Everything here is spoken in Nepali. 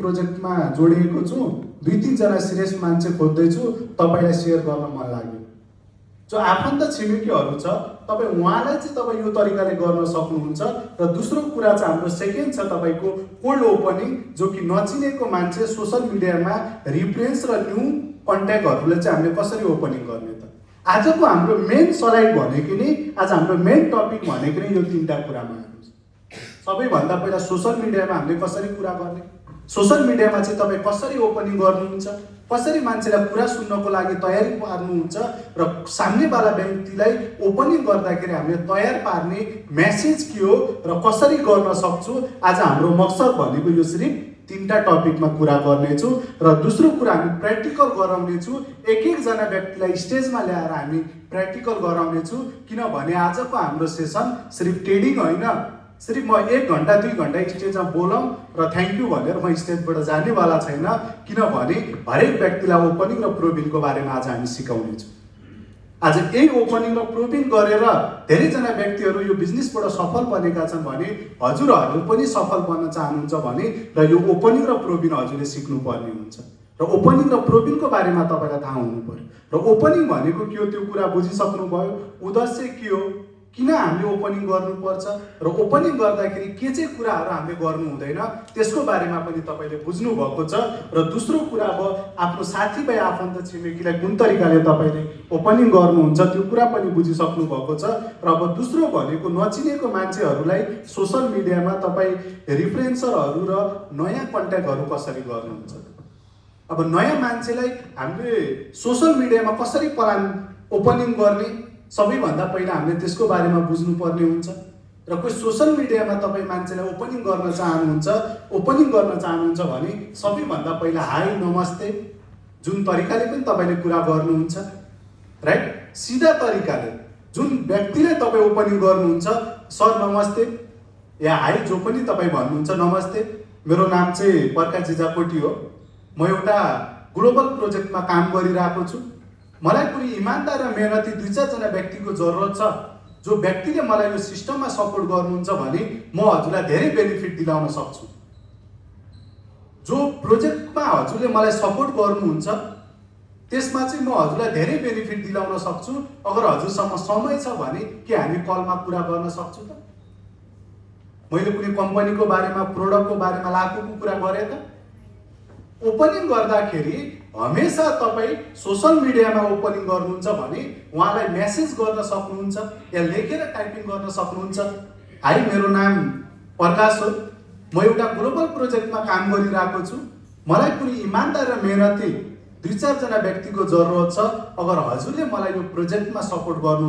प्रोजेक्टमा जोडिएको छु, 2-3 जना सिरियस मान्छे खोज्दैछु, तपाईलाई सेयर गर्न मन लाग्यो। जो आफन्त छिमेकीहरू छ, तपाईँ उहाँलाई चाहिँ तपाईँ यो तरिकाले गर्न सक्नुहुन्छ। र दोस्रो कुरा चाहिँ हाम्रो सेकेन्ड छ तपाईँको कोल्ड ओपनिङ, जो कि नचिनेको मान्छे सोसल मिडियामा रिफरेन्स र न्यू कन्ट्याक्टहरूले चाहिँ हामीले कसरी ओपनिङ गर्ने त। आजको हाम्रो मेन स्लाइड भनेको नि, आज हाम्रो मेन टपिक भनेको नि यो 3टा कुरामा आएको छ। सबैभन्दा पहिला सोसल मिडियामा हामीले कसरी कुरा गर्ने, सोसल मिडियामा चाहिँ तपाईँ कसरी ओपनिङ गर्नुहुन्छ, कसरी मान्छेलाई कुरा सुन्नको लागि तयारी पार्नुहुन्छ र सामनेवाला व्यक्तिलाई ओपनिङ गर्दाखेरि हामीले तयार पार्ने मेसेज के हो र कसरी गर्न सक्छु। आज हाम्रो मकसद भनेको यो सिर्फ 3टा टपिकमा कुरा गर्नेछु। र दोस्रो कुरा हामी प्र्याक्टिकल गराउनेछु। एक जना व्यक्तिलाई स्टेजमा ल्याएर हामी प्र्याक्टिकल गराउनेछु, किनभने आजको हाम्रो सेसन सिर्फ ट्रेडिङ होइन, सिर्फ म 1 घन्टा 2 घन्टा स्टेजमा बोलौँ र थ्याङ्क यू भनेर म स्टेजबाट जानेवाला छैन, किनभने हरेक व्यक्तिलाई ओपनिङ र प्रोबिङको बारेमा आज हामी सिकाउनेछौँ। आज यही ओपनिङ र प्रोबिङ गरेर धेरैजना व्यक्तिहरू यो बिजनेसबाट सफल बनेका छन् भने हजुरहरू पनि सफल बन्न चाहनुहुन्छ भने र यो ओपनिङ र प्रोबिङ हजुरले सिक्नुपर्ने हुन्छ। र ओपनिङ र प्रोबिङको बारेमा तपाईँलाई थाहा हुनु पर्यो। र ओपनिङ भनेको के हो त्यो कुरा बुझिसक्नुभयो, उद्देश्य के हो, किन हामीले ओपनिङ गर्नुपर्छ र ओपनिङ गर्दाखेरि के चाहिँ कुराहरू हामीले गर्नु हुँदैन, त्यसको बारेमा पनि तपाईँले बुझ्नु भएको छ। र दोस्रो कुरा अब आफ्नो साथीभाइ आफन्त छिमेकीलाई कुन तरिकाले तपाईँले ओपनिङ गर्नुहुन्छ त्यो कुरा पनि बुझिसक्नु भएको छ। र अब दोस्रो भनेको नचिनेको मान्छेहरूलाई सोसल मिडियामा तपाईँ रिफरेन्सरहरू र नयाँ कन्ट्याक्टहरू कसरी गर्नुहुन्छ। अब नयाँ मान्छेलाई हामीले सोसल मिडियामा कसरी प्लान ओपनिङ गर्ने, सबैभन्दा पहिला हामीले त्यसको बारेमा बुझ्नुपर्ने हुन्छ। र कोही सोसल मिडियामा तपाईँ मान्छेलाई ओपनिङ गर्न चाहनुहुन्छ भने सबैभन्दा पहिला हाई नमस्ते जुन तरिकाले पनि तपाईँले कुरा गर्नुहुन्छ, राइट, सिधा तरिकाले जुन व्यक्तिलाई तपाईँ ओपनिङ गर्नुहुन्छ, सर नमस्ते या हाई जो पनि तपाईँ भन्नुहुन्छ, नमस्ते मेरो नाम चाहिँ प्रकाश जिजाकोटी हो, म एउटा ग्लोबल प्रोजेक्टमा काम गरिरहेको छु, मलाई कुनै इमान्दार र मेहनती 2-4 जना व्यक्तिको जरुरत छ, जो व्यक्तिले मलाई यो सिस्टममा सपोर्ट गर्नुहुन्छ भने म हजुरलाई धेरै बेनिफिट दिलाउन सक्छु। जो प्रोजेक्टमा हजुरले मलाई सपोर्ट गर्नुहुन्छ त्यसमा चाहिँ म हजुरलाई धेरै बेनिफिट दिलाउन सक्छु। अगर हजुरसँग समय छ भने के हामी कलमा कुरा गर्न सक्छु त। मैले कुनै कम्पनीको बारेमा, प्रोडक्टको बारेमा लाखौँको कुरा गरेँ त। ओपनिङ गर्दाखेरि हमेसा तपाईँ सोसल मिडियामा ओपनिङ गर्नुहुन्छ भने उहाँलाई मेसेज गर्न सक्नुहुन्छ या लेखेर टाइपिङ गर्न सक्नुहुन्छ। हाई मेरो नाम प्रकाश हो, म एउटा ग्लोबल प्रोजेक्टमा काम गरिरहेको छु, मलाई कुनै इमान्दार र मेहनती 2-4 जना व्यक्तिको जरुरत छ, अगर हजुरले मलाई यो प्रोजेक्टमा सपोर्ट गर्नु